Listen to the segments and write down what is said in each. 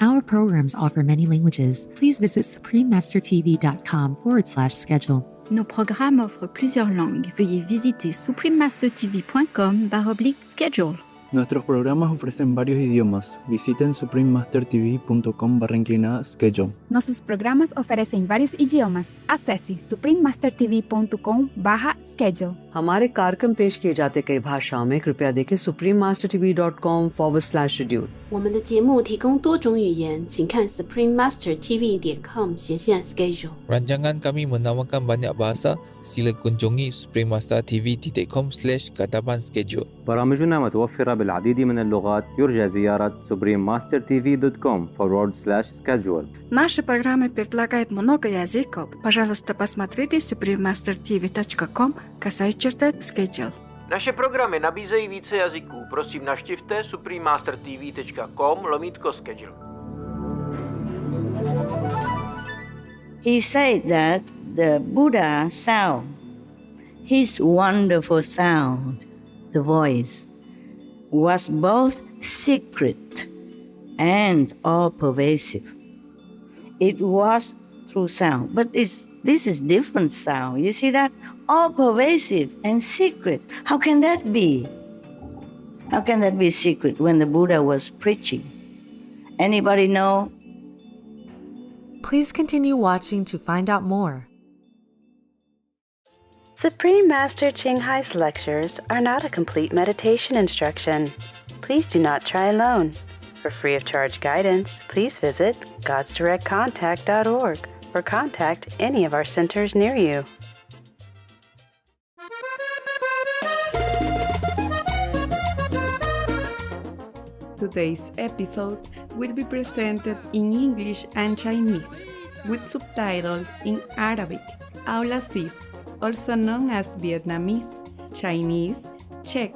Our programs offer many languages. Please visit suprememastertv.com/schedule. Nos programmes offrent plusieurs langues. Veuillez visiter suprememastertv.com/schedule. Nuestros programas ofrecen varios idiomas. Visiten suprememastertv.com/schedule. Nossos programas oferecem vários idiomas. Acesse suprememastertv.com/schedule. हमारे कार्यक्रम पेश किए जाते कई भाषाओं में कृपया देखें suprememastertv.com/schedule. 我们的节目提供多种语言，请看 suprememastertv.com/schedule. Rancangan kami menawarkan banyak bahasa. Sila kunjungi suprememastertv.com/katapan-schedule. برامجنا متوفرة بالعديد من اللغات. يرجى زيارة suprememastertv.com/schedule. Наши программы предлагают много языков. Пожалуйста, посмотрите suprememastertv.com/schedule. Naše programy nabízejí více jazyků. Prosím, navštivte suprememastertv.com/schedule. He said that the Buddha sound, his wonderful sound, the voice, was both secret and all-pervasive. It was through sound, but this is different sound. You see that? All-pervasive and secret. How can that be? How can that be secret when the Buddha was preaching? Anybody know? Please continue watching to find out more. Supreme Master Ching Hai's lectures are not a complete meditation instruction. Please do not try alone. For free of charge guidance, please visit godsdirectcontact.org or contact any of our centers near you. Today's episode will be presented in English and Chinese, with subtitles in Arabic, Aula CIS, also known as Vietnamese, Chinese, Czech,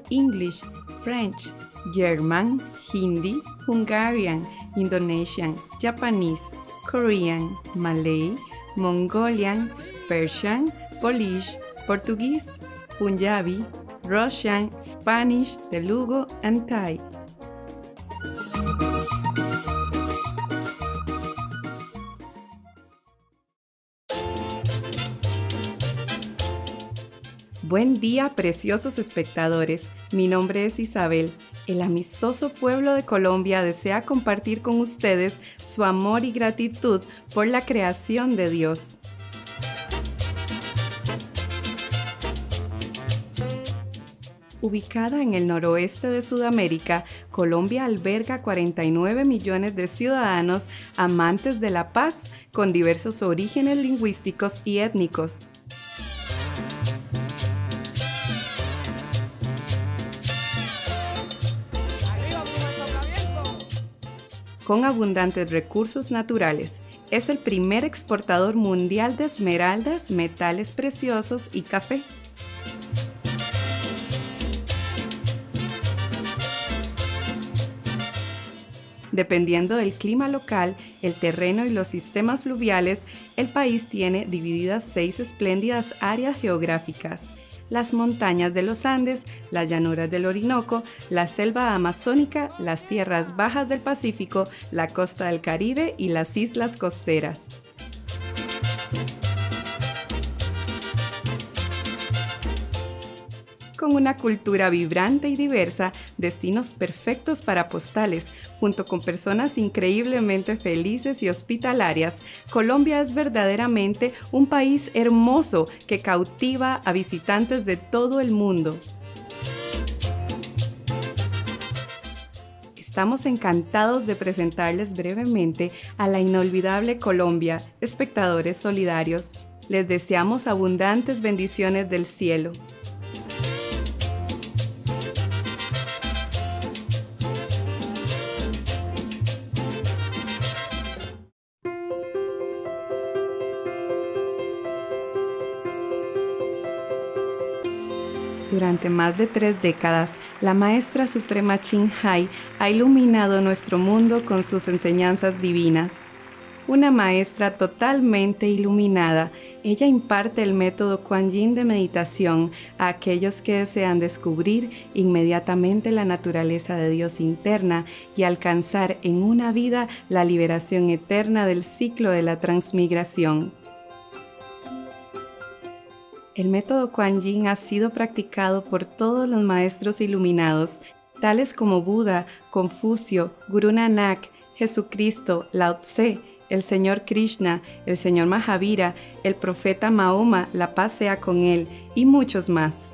English, French, German, Hindi, Hungarian, Indonesian, Japanese, Korean, Malay, Mongolian, Persian, Polish, Portuguese, Punjabi, Russian, Spanish, Telugu, and Thai. Buen día, preciosos espectadores. Mi nombre es Isabel. El amistoso pueblo de Colombia desea compartir con ustedes su amor y gratitud por la creación de Dios. Ubicada en el noroeste de Sudamérica, Colombia alberga 49 millones de ciudadanos amantes de la paz con diversos orígenes lingüísticos y étnicos. Con abundantes recursos naturales, es el primer exportador mundial de esmeraldas, metales preciosos y café. Dependiendo del clima local, el terreno y los sistemas fluviales, el país tiene divididas 6 espléndidas áreas geográficas: las montañas de los Andes, las llanuras del Orinoco, la selva amazónica, las tierras bajas del Pacífico, la costa del Caribe y las islas costeras. Con una cultura vibrante y diversa, destinos perfectos para postales, junto con personas increíblemente felices y hospitalarias, Colombia es verdaderamente un país hermoso que cautiva a visitantes de todo el mundo. Estamos encantados de presentarles brevemente a la inolvidable Colombia, espectadores solidarios. Les deseamos abundantes bendiciones del cielo. Durante más de 3 décadas, la Maestra Suprema Ching Hai ha iluminado nuestro mundo con sus enseñanzas divinas. una maestra totalmente iluminada. Ella imparte el método Kuan Yin de meditación a aquellos que desean descubrir inmediatamente la naturaleza de Dios interna y alcanzar en una vida la liberación eterna del ciclo de la transmigración. El método Kuan Yin ha sido practicado por todos los maestros iluminados, tales como Buda, Confucio, Gurú Nanak, Jesucristo, Lao Tse, el Señor Krishna, el Señor Mahavira, el profeta Mahoma, la paz sea con él, y muchos más.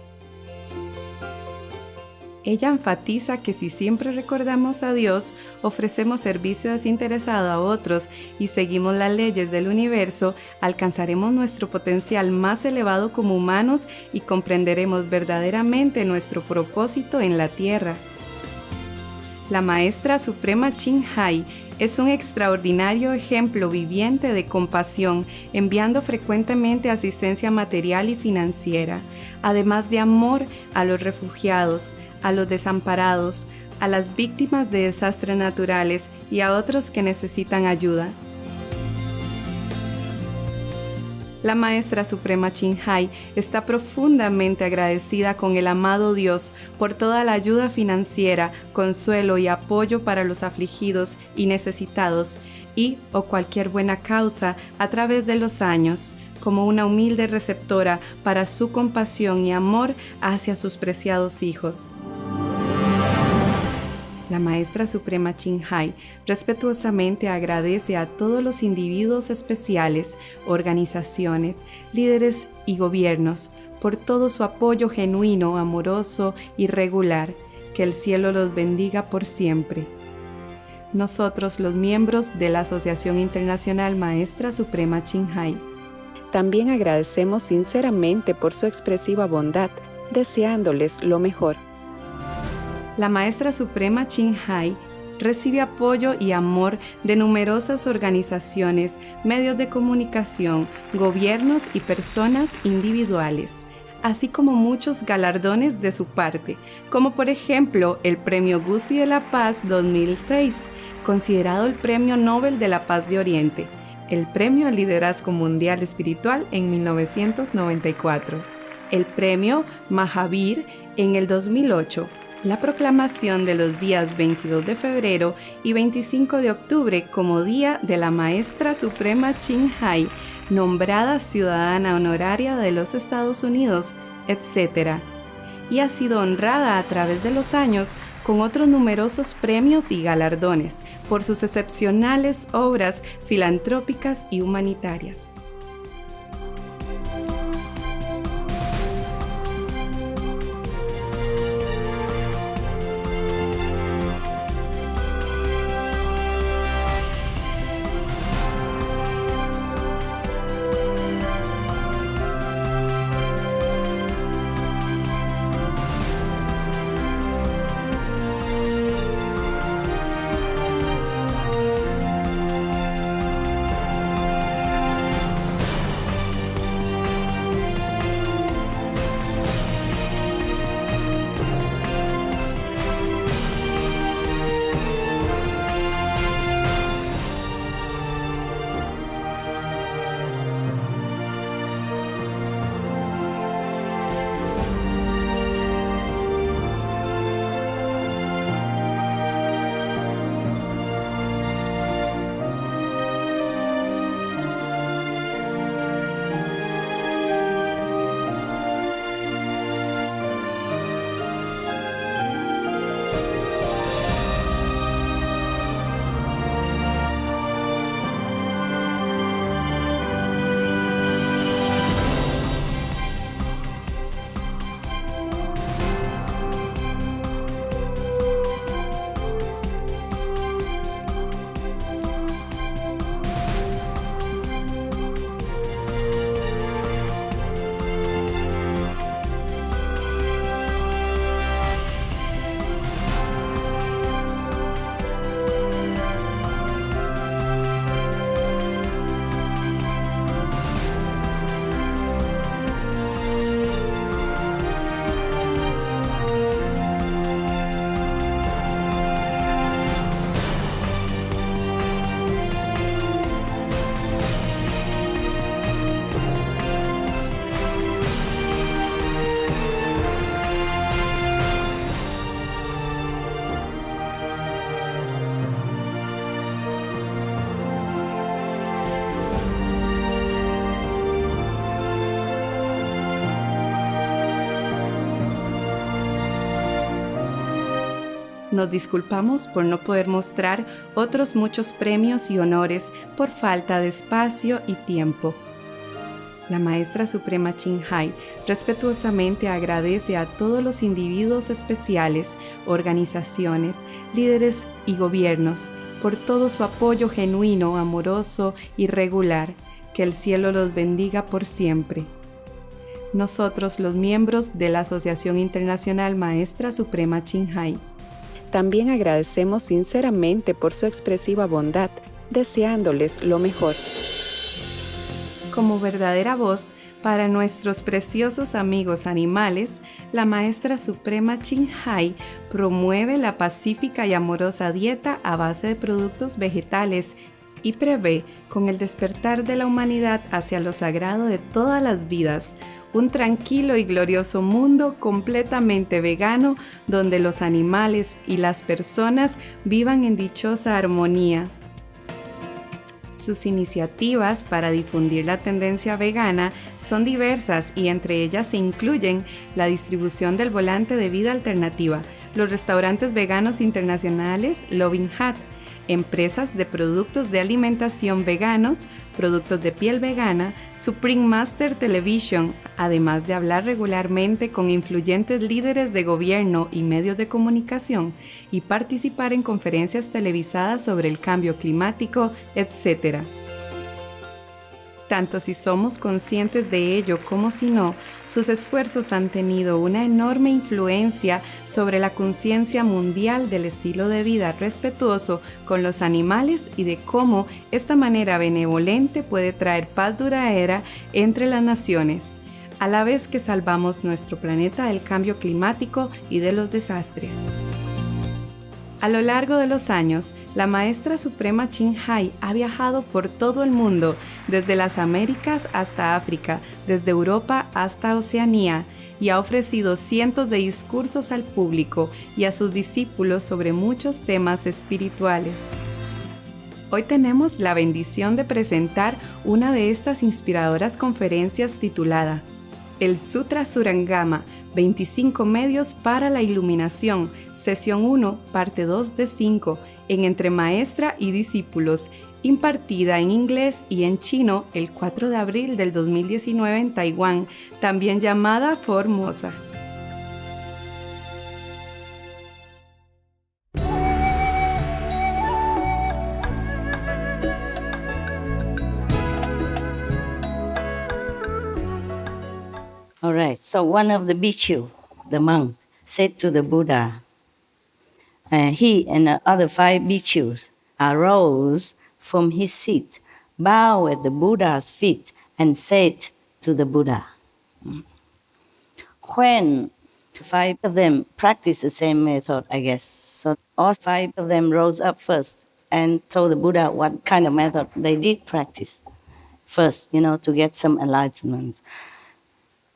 Ella enfatiza que si siempre recordamos a Dios, ofrecemos servicio desinteresado a otros y seguimos las leyes del universo, alcanzaremos nuestro potencial más elevado como humanos y comprenderemos verdaderamente nuestro propósito en la Tierra. La Maestra Suprema Ching Hai es un extraordinario ejemplo viviente de compasión, enviando frecuentemente asistencia material y financiera, además de amor a los refugiados, a los desamparados, a las víctimas de desastres naturales y a otros que necesitan ayuda. La Maestra Suprema Ching Hai está profundamente agradecida con el amado Dios por toda la ayuda financiera, consuelo y apoyo para los afligidos y necesitados o cualquier buena causa a través de los años, como una humilde receptora para su compasión y amor hacia sus preciados hijos. La Maestra Suprema Ching Hai respetuosamente agradece a todos los individuos especiales, organizaciones, líderes y gobiernos por todo su apoyo genuino, amoroso y regular. Que el cielo los bendiga por siempre. Nosotros, los miembros de la Asociación Internacional Maestra Suprema Ching Hai, también agradecemos sinceramente por su expresiva bondad, deseándoles lo mejor. La Maestra Suprema Ching Hai recibe apoyo y amor de numerosas organizaciones, medios de comunicación, gobiernos y personas individuales, así como muchos galardones de su parte, como por ejemplo el Premio Guzzi de la Paz 2006, considerado el Premio Nobel de la Paz de Oriente, el Premio al Liderazgo Mundial Espiritual en 1994, el Premio Mahavir en el 2008, la proclamación de los días 22 de febrero y 25 de octubre como Día de la Maestra Suprema Ching Hai, nombrada Ciudadana Honoraria de los Estados Unidos, etc. Y ha sido honrada a través de los años con otros numerosos premios y galardones por sus excepcionales obras filantrópicas y humanitarias. Nos disculpamos por no poder mostrar otros muchos premios y honores por falta de espacio y tiempo. La Maestra Suprema Ching Hai respetuosamente agradece a todos los individuos especiales, organizaciones, líderes y gobiernos por todo su apoyo genuino, amoroso y regular. Que el cielo los bendiga por siempre. Nosotros, los miembros de la Asociación Internacional Maestra Suprema Ching Hai, también agradecemos sinceramente por su expresiva bondad, deseándoles lo mejor. Como verdadera voz para nuestros preciosos amigos animales, la Maestra Suprema Ching Hai promueve la pacífica y amorosa dieta a base de productos vegetales y prevé, con el despertar de la humanidad hacia lo sagrado de todas las vidas, un tranquilo y glorioso mundo completamente vegano donde los animales y las personas vivan en dichosa armonía. Sus iniciativas para difundir la tendencia vegana son diversas y entre ellas se incluyen la distribución del volante de vida alternativa, los restaurantes veganos internacionales Loving Hut, empresas de productos de alimentación veganos, productos de piel vegana, Supreme Master Television, además de hablar regularmente con influyentes líderes de gobierno y medios de comunicación y participar en conferencias televisadas sobre el cambio climático, etc. Tanto si somos conscientes de ello como si no, sus esfuerzos han tenido una enorme influencia sobre la conciencia mundial del estilo de vida respetuoso con los animales y de cómo esta manera benevolente puede traer paz duradera entre las naciones, a la vez que salvamos nuestro planeta del cambio climático y de los desastres. A lo largo de los años, la Maestra Suprema Ching Hai ha viajado por todo el mundo, desde las Américas hasta África, desde Europa hasta Oceanía, y ha ofrecido cientos de discursos al público y a sus discípulos sobre muchos temas espirituales. Hoy tenemos la bendición de presentar una de estas inspiradoras conferencias titulada El Sutra Surangama, 25 medios para la iluminación, sesión 1, parte 2 de 5, en Entre Maestra y Discípulos, impartida en inglés y en chino el 4 de abril del 2019 en Taiwán, también llamada Formosa. All right, so one of the bhikkhu, the monk, said to the Buddha, he and the other 5 bhikkhus arose from his seat, bowed at the Buddha's feet, and said to the Buddha. When 5 of them practiced the same method, I guess, so all 5 of them rose up first and told the Buddha what kind of method they did practice first, to get some enlightenment.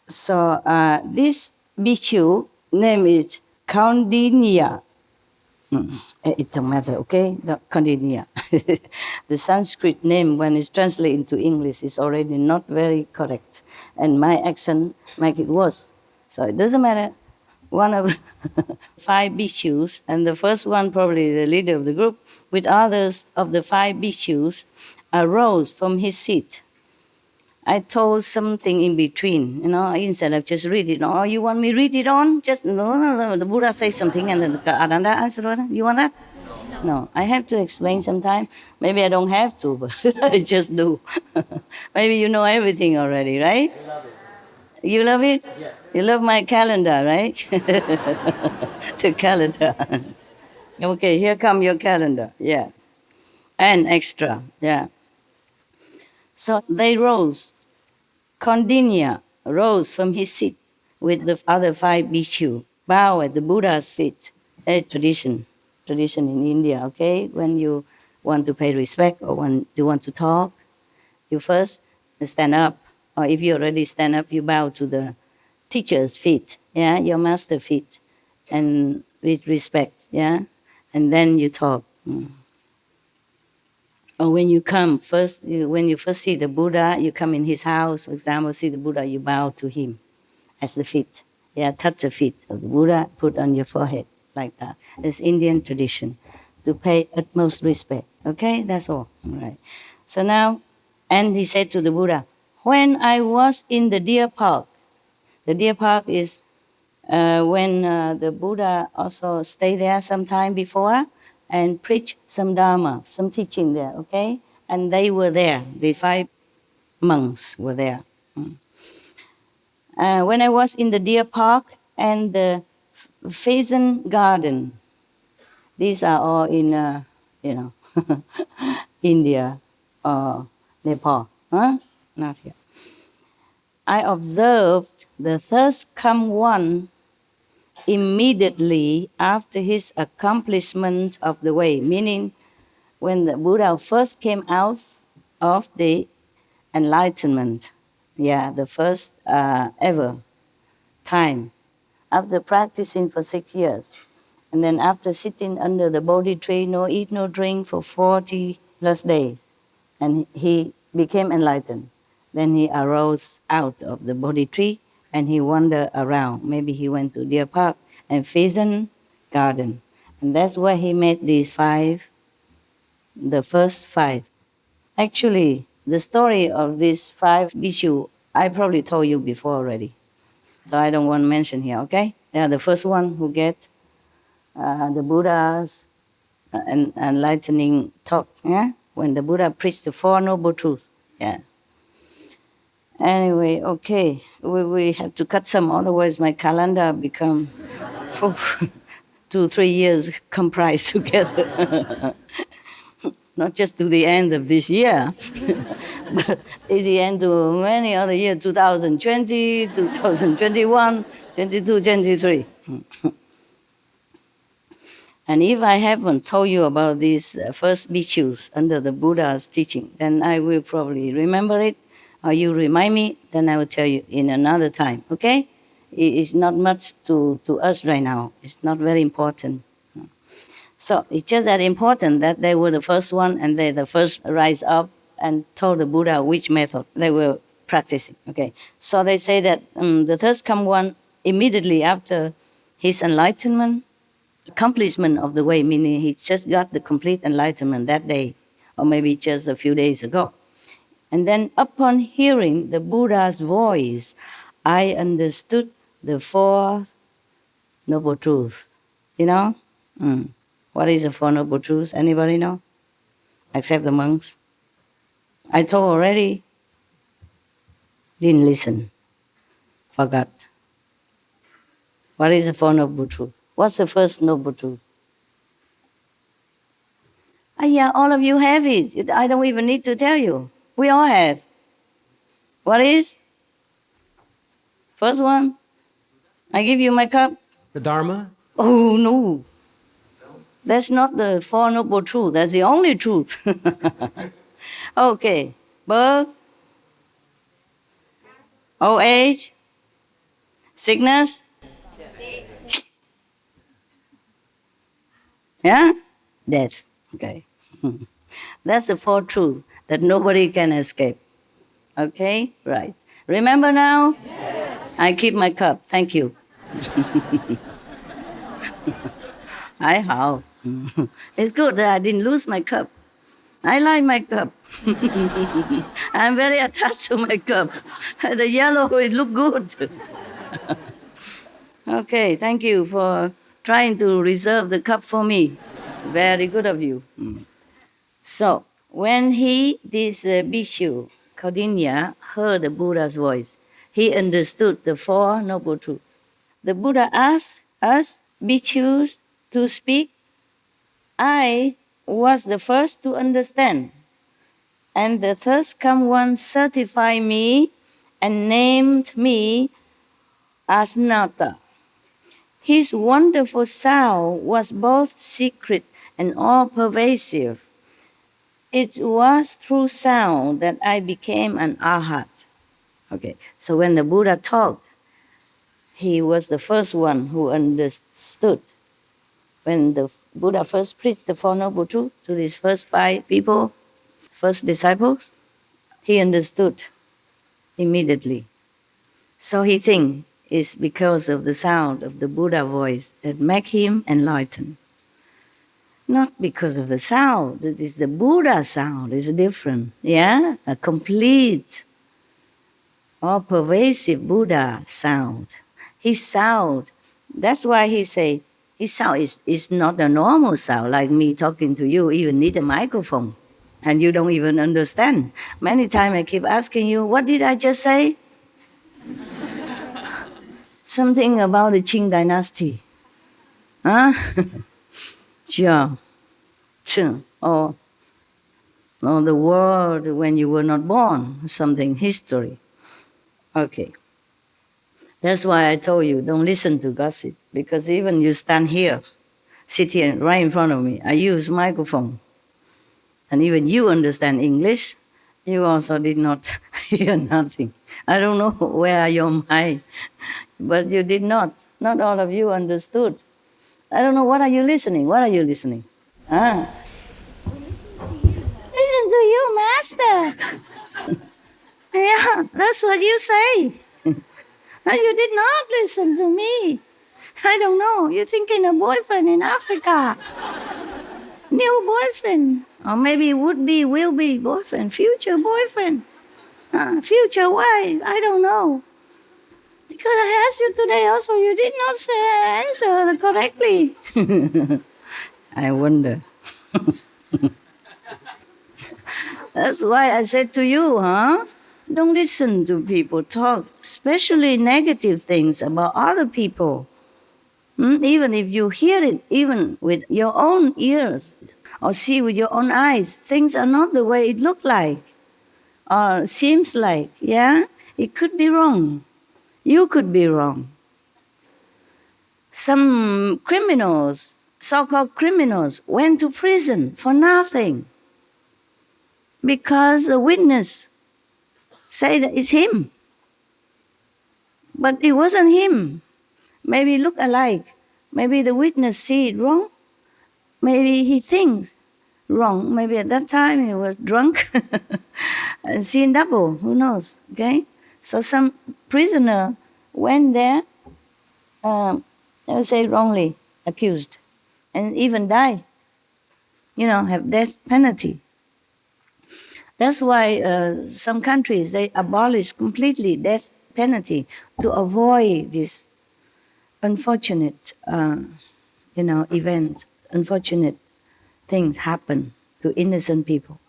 So this bhikkhu name is Kaundinya. It don't matter, okay? Kaundinya. The Sanskrit name, when it's translated into English, is already not very correct. And my accent make it worse. So it doesn't matter. One of 5 bhikshus, and the first one, probably the leader of the group, with others of the 5 bhikshus, arose from his seat. I told something in between, instead of just read it. Oh, you want me to read it on? Just, no, the Buddha says something and then Ananda answered, you want that? No, I have to explain sometime. Maybe I don't have to, but I just do. Maybe you know everything already, right? I love it. You love it? Yes. You love my calendar, right? The calendar. Okay, here come your calendar, yeah. And extra, yeah. So they rose. Kaundinya rose from his seat with the other 5 bhikkhu, bow at the Buddha's feet. A tradition in India, okay? When you want to pay respect or when you want to talk, you first stand up. Or if you already stand up, you bow to the teacher's feet, yeah, your master's feet, and with respect, yeah? And then you talk. Or when you come first, when you first see the Buddha, you come in his house, for example, see the Buddha, you bow to him as the feet. Yeah, touch the feet of the Buddha, put on your forehead. like that. It's Indian tradition to pay utmost respect. Okay, that's all. All right. So now, and he said to the Buddha, when I was in the deer park, the deer park is when the Buddha also stayed there some time before and preached some Dharma, some teaching there, okay? And they were there, the 5 monks were there. When I was in the deer park and the pheasant garden, these are all in, India or Nepal, huh? Not here. I observed the thirst come one immediately after his accomplishment of the way, meaning when the Buddha first came out of the enlightenment, the first ever time, after practicing for 6 years, and then after sitting under the Bodhi tree, no eat, no drink for 40 plus days, and he became enlightened. Then he arose out of the Bodhi tree and he wandered around. Maybe he went to Deer Park and Pheasant Garden. And that's where he met these 5, the first 5. Actually, the story of these 5 bhikkhu, I probably told you before already. So I don't want to mention here, okay? They are the first one who get the Buddha's enlightening talk, yeah? When the Buddha preached the 4 Noble Truths, yeah. Anyway, okay, we have to cut some, otherwise my calendar become 2-3 years comprised together. Not just to the end of this year, but at the end of many other years, 2020, 2021, 22, 23. And if I haven't told you about these first bhikkhus under the Buddha's teaching, then I will probably remember it, or you remind me, then I will tell you in another time, okay? It's not much to us right now. It's not very important. So it's just that important that they were the first one and they the first rise up and told the Buddha which method they were practicing, okay? So they say that the thirst come one immediately after his enlightenment, accomplishment of the way, meaning he just got the complete enlightenment that day, or maybe just a few days ago. And then upon hearing the Buddha's voice, I understood the 4 Noble Truths. You know? What is the 4 Noble Truths? Anybody know? Except the monks. I told already. Didn't listen. Forgot. What is the 4 Noble Truths? What's the first Noble Truth? Yeah, all of you have it. I don't even need to tell you. We all have. What is? First one? I give you my cup. The Dharma? Oh, no. That's not the 4 Noble Truths. That's the only truth. Okay. Birth, old age, sickness. Yeah? Death. Okay. That's the 4 truths that nobody can escape. Okay? Right. Remember now? Yes. I keep my cup. Thank you. It's good that I didn't lose my cup. I like my cup. I'm very attached to my cup. The yellow, it look good. Okay, thank you for trying to reserve the cup for me. Very good of you. So, when this bhikkhu, Kaudinya, heard the Buddha's voice, he understood the 4 Noble Truths. The Buddha asked us, bhikkhus, to speak. I was the first to understand. And the thirst come one certified me and named me as Nata. His wonderful sound was both secret and all-pervasive. It was through sound that I became an arhat. Okay, so when the Buddha talked, he was the first one who understood. When the Buddha first preached the 4 Noble Truths to these first 5 people, first disciples, he understood immediately. So he think is because of the sound of the Buddha voice that make him enlightened. Not because of the sound. It is the Buddha sound. It's different. Yeah? A complete, all-pervasive Buddha sound. His sound, that's why he said, his sound is not a normal sound like me talking to you. You need a microphone. And you don't even understand. Many times I keep asking you, what did I just say? Something about the Qing dynasty. Huh? Sure. Or the world when you were not born, something, history. Okay. That's why I told you, don't listen to gossip, because even you stand here, sit here right in front of me, I use microphone, and even you understand English, you also did not hear nothing. I don't know where are your mind, but you did not. Not all of you understood. I don't know, what are you listening? What are you listening? Ah. Listen to you, Master. Yeah, that's what you say. And you did not listen to me. I don't know. You're thinking a boyfriend in Africa. New boyfriend. Or maybe would be, will be boyfriend, future boyfriend. Future wife. I don't know. Because I asked you today also, you did not answer correctly. I wonder. That's why I said to you, don't listen to people talk, especially negative things about other people. Even if you hear it, even with your own ears, or see with your own eyes, things are not the way it looks like, or seems like, yeah? It could be wrong. You could be wrong. Some criminals, so-called criminals, went to prison for nothing because the witness say that it's him. But it wasn't him. Maybe look alike. Maybe the witness see it wrong. Maybe he thinks wrong. Maybe at that time he was drunk and seen double. Who knows? Okay? So some prisoner went there, I would say wrongly accused, and even died. Have death penalty. That's why some countries, they abolish completely death penalty to avoid this unfortunate, event, unfortunate things happen to innocent people.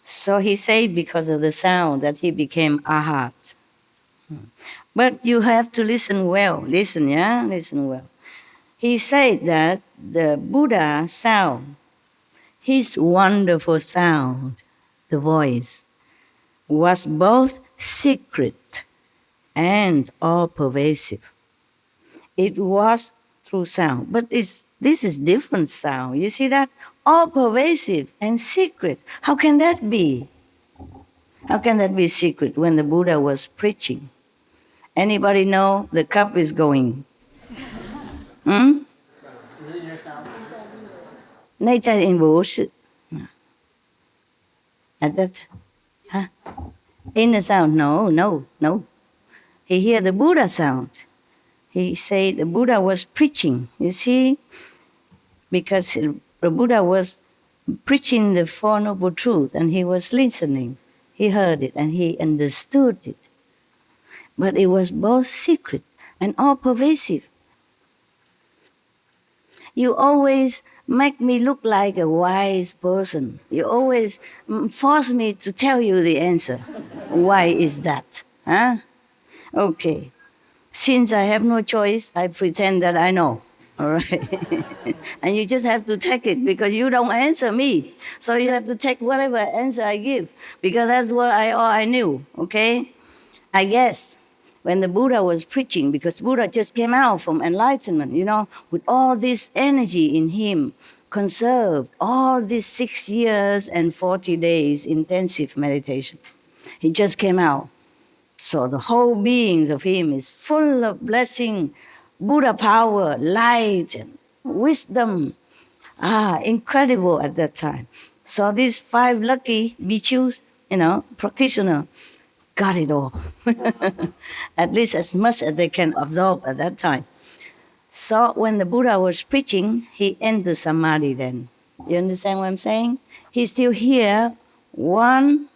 So he said because of the sound that he became arhat. But you have to listen well. Listen, yeah? Listen well. He said that the Buddha sound, his wonderful sound, the voice, was both secret and all-pervasive. It was through sound, but this is different sound. You see that? All-pervasive and secret. How can that be? How can that be secret when the Buddha was preaching? Anybody know the cup is going? Nature in Wu Shi. At that, in the sound, no. He hear the Buddha sound. He said the Buddha was preaching, you see, because the Buddha was preaching the Four Noble Truths and he was listening. He heard it and he understood it. But it was both secret and all-pervasive. You always make me look like a wise person. You always force me to tell you the answer. Why is that? Okay. Since I have no choice, I pretend that I know. All right? And you just have to take it because you don't answer me. So you have to take whatever answer I give because that's what all I knew, okay? I guess when the Buddha was preaching, because Buddha just came out from enlightenment, with all this energy in him, conserved all these 6 years and 40 days intensive meditation. He just came out. So the whole being of him is full of blessing, Buddha power, light, and wisdom. Incredible at that time. So these 5 lucky bhikkhus, practitioners, got it all. At least as much as they can absorb at that time. So when the Buddha was preaching, he entered samadhi then. You understand what I'm saying? He still hear one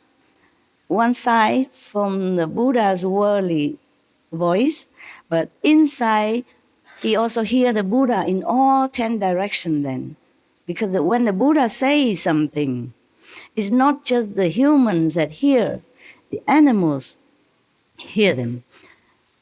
side from the Buddha's worldly voice, but inside he also hear the Buddha in all 10 directions then. Because when the Buddha says something, it's not just the humans that hear, the animals hear them.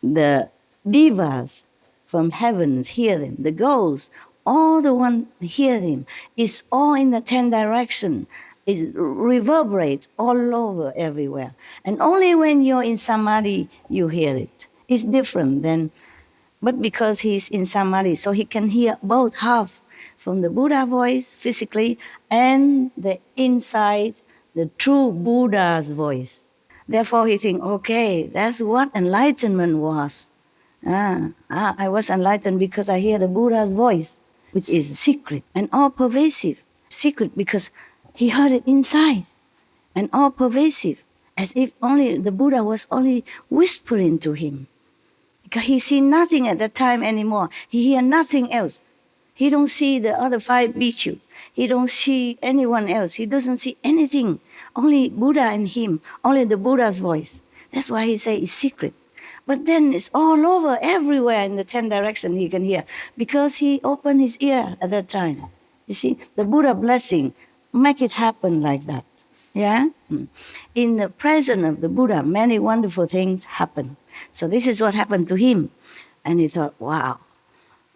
The devas from heavens hear them. The ghosts, all the one hear him. It's all in the 10 directions. It reverberates all over everywhere. And only when you're in samadhi, you hear it. It's different then. But because he's in samadhi, so he can hear both half from the Buddha voice physically and the inside, the true Buddha's voice. Therefore he thinks, okay, that's what enlightenment was. I was enlightened because I hear the Buddha's voice, which is secret and all-pervasive. Secret because he heard it inside and all-pervasive, as if only the Buddha was only whispering to him. Because he see nothing at that time anymore. He hear nothing else. He don't see the other 5 bhikkhus. He don't see anyone else. He doesn't see anything. Only Buddha and him. Only the Buddha's voice. That's why he say it's secret. But then it's all over, everywhere in the 10 directions he can hear. Because he opened his ear at that time. You see, the Buddha blessing, make it happen like that. Yeah? In the presence of the Buddha, many wonderful things happen. So this is what happened to him. And he thought, wow,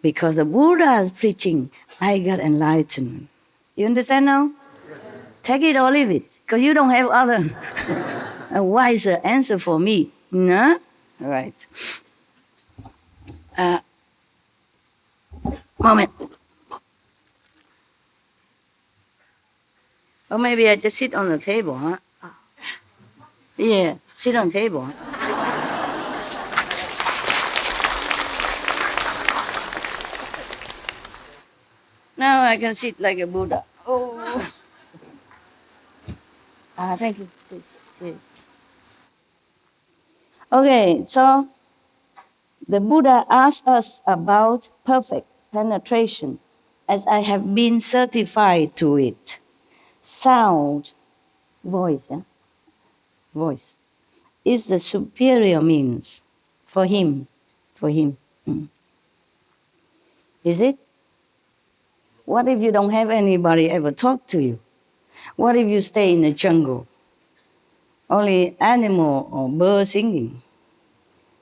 because the Buddha is preaching, I got enlightenment. You understand now? Take it or leave it, because you don't have other a wiser answer for me. No? All right. Moment. Or maybe I just sit on the table, huh? Yeah, sit on the table. Huh? Now I can sit like a Buddha. Oh. Thank you. Please. Okay, so the Buddha asked us about perfect penetration, as I have been certified to it. Sound, voice, yeah? Voice, is the superior means for him. Is it? What if you don't have anybody ever talk to you? What if you stay in the jungle? Only animal or bird singing.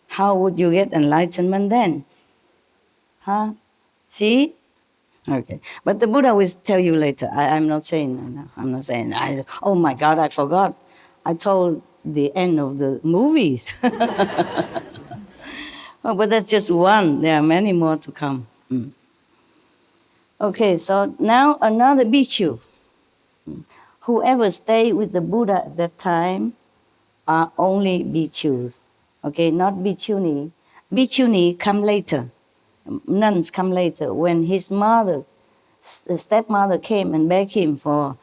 How would you get enlightenment then? Huh? See? Okay. But the Buddha will tell you later. I'm not saying, oh my God, I forgot. I told the end of the movies. Oh, but that's just one. There are many more to come. Okay, so now another bhikkhu. Whoever stayed with the Buddha at that time are only bhikkhus. Okay, not bhikkhuni. Bhikkhuni come later. Nuns come later. When his mother, the stepmother came and begged him for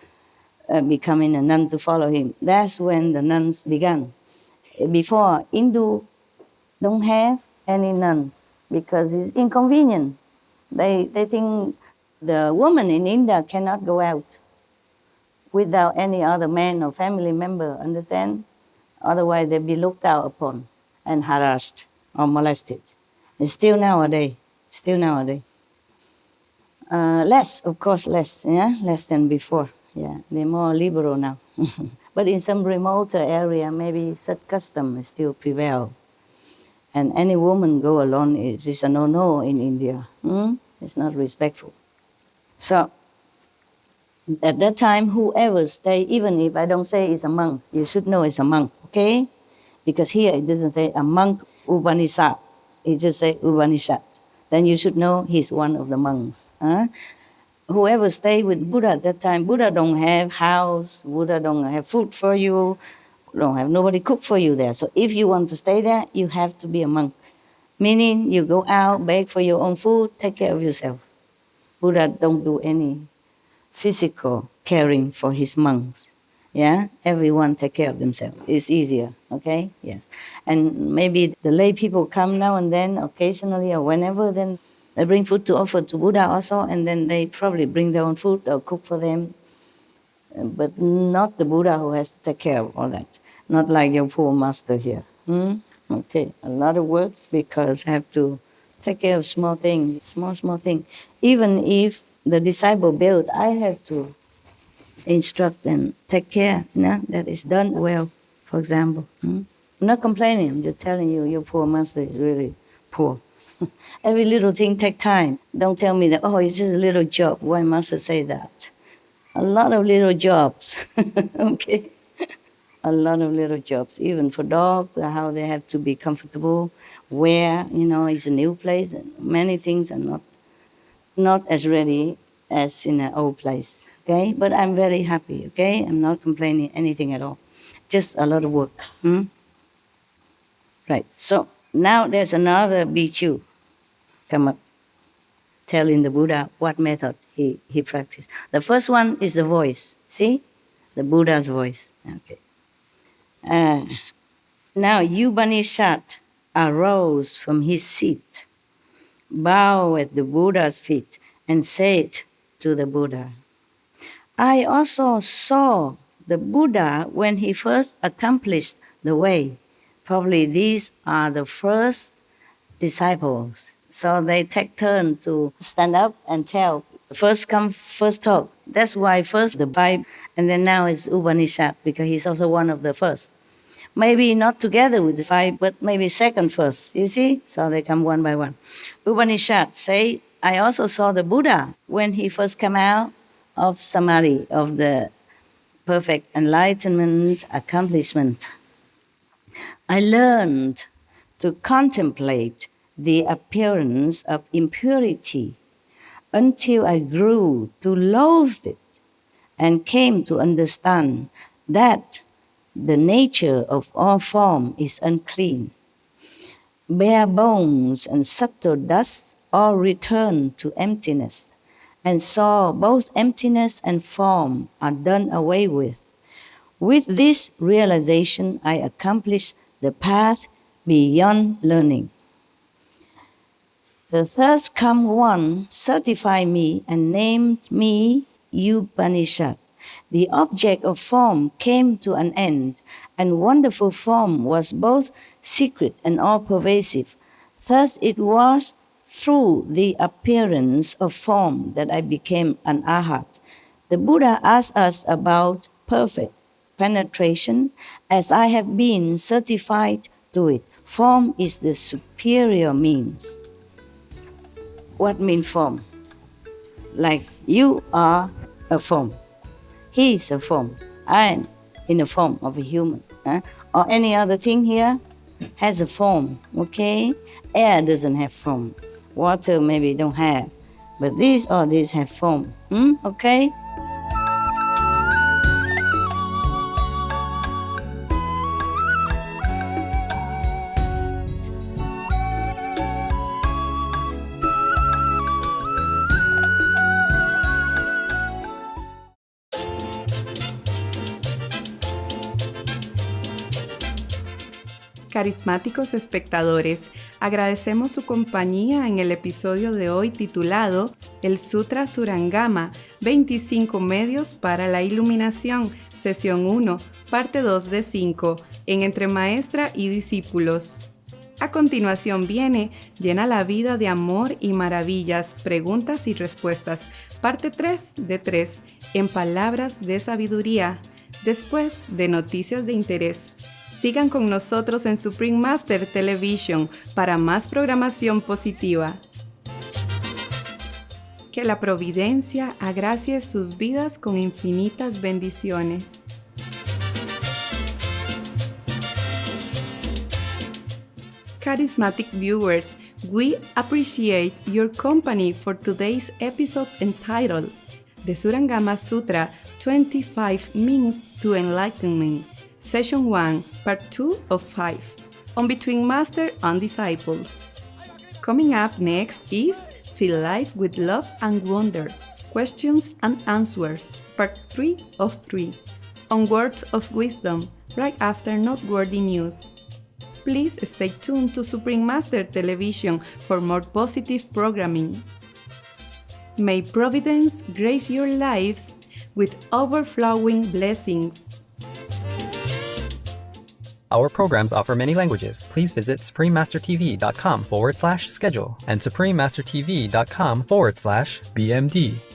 becoming a nun to follow him, that's when the nuns began. Before, Hindu don't have any nuns because it's inconvenient. They think the woman in India cannot go out without any other man or family member, understand? Otherwise they'll be looked out upon and harassed or molested. And still nowadays. Less, of course, less, yeah? Less than before, yeah. They're more liberal now. But in some remoter area, maybe such custom still prevail. And any woman go alone is a no-no in India. It's not respectful. So, at that time, whoever stay, even if I don't say it's a monk, you should know it's a monk, okay? Because here it doesn't say a monk Upanishad. It just say Upanishad. Then you should know he's one of the monks. Huh? Whoever stay with Buddha at that time, Buddha don't have house, Buddha don't have food for you, don't have nobody cook for you there. So if you want to stay there, you have to be a monk. Meaning you go out, beg for your own food, take care of yourself. Buddha don't do any physical caring for his monks. Yeah, everyone take care of themselves. It's easier, okay? Yes. And maybe the lay people come now and then, occasionally or whenever, then they bring food to offer to Buddha also, and then they probably bring their own food or cook for them. But not the Buddha who has to take care of all that. Not like your poor master here. Okay, a lot of work because I have to take care of small things, small things. Even if the disciple builds, I have to instruct and take care, that is done well, for example. I'm not complaining, I'm just telling you, your poor master is really poor. Every little thing takes time. Don't tell me that, oh, it's just a little job. Why master say that? A lot of little jobs, okay? A lot of little jobs, even for dogs, how they have to be comfortable, where, it's a new place, and many things are not as ready as in an old place. Okay, but I'm very happy, okay? I'm not complaining anything at all. Just a lot of work. Right, so now there's another bhikkhu come up telling the Buddha what method he practiced. The first one is the voice, see? The Buddha's voice, okay. Now Upanishad arose from his seat, bowed at the Buddha's feet, and said to the Buddha, I also saw the Buddha when he first accomplished the way. Probably these are the first disciples. So they take turn to stand up and tell. First come, first talk. That's why first the Bible, and then now it's Upanishad, because he's also one of the first. Maybe not together with the five, but maybe second first, you see? So they come one by one. Upanishad say, I also saw the Buddha when he first came out of samadhi, of the perfect enlightenment accomplishment. I learned to contemplate the appearance of impurity until I grew to loathe it and came to understand that the nature of all form is unclean. Bare bones and subtle dust all return to emptiness, and saw both emptiness and form are done away with. With this realization, I accomplished the path beyond learning. The third come one certified me and named me Upanishad. The object of form came to an end, and wonderful form was both secret and all-pervasive. Thus it was through the appearance of form that I became an arhat. The Buddha asked us about perfect penetration, as I have been certified to it. Form is the superior means. What means form? Like you are a form. He is a form. I am in the form of a human. Or any other thing here has a form, okay? Air doesn't have form. Water maybe don't have. But these have form, okay? Carismáticos espectadores, agradecemos su compañía en el episodio de hoy titulado El Sutra Surangama, 25 medios para la iluminación, sesión 1, parte 2 de 5, en Entre Maestra y Discípulos. A continuación viene Llena la vida de amor y maravillas, preguntas y respuestas, parte 3 de 3, en Palabras de Sabiduría, después de Noticias de Interés. Sigan con nosotros en Supreme Master Television para más programación positiva. Que la providencia agracie sus vidas con infinitas bendiciones. Charismatic viewers, we appreciate your company for today's episode entitled The Surangama Sutra 25 Means to Enlightenment. Session 1, Part 2 of 5, on Between Master and Disciples. Coming up next is Fill Life with Love and Wonder, Questions and Answers, Part 3 of 3, on Words of Wisdom right after Noteworthy News. Please stay tuned to Supreme Master Television for more positive programming. May Providence grace your lives with overflowing blessings. Our programs offer many languages. Please visit suprememastertv.com/schedule and suprememastertv.com/BMD.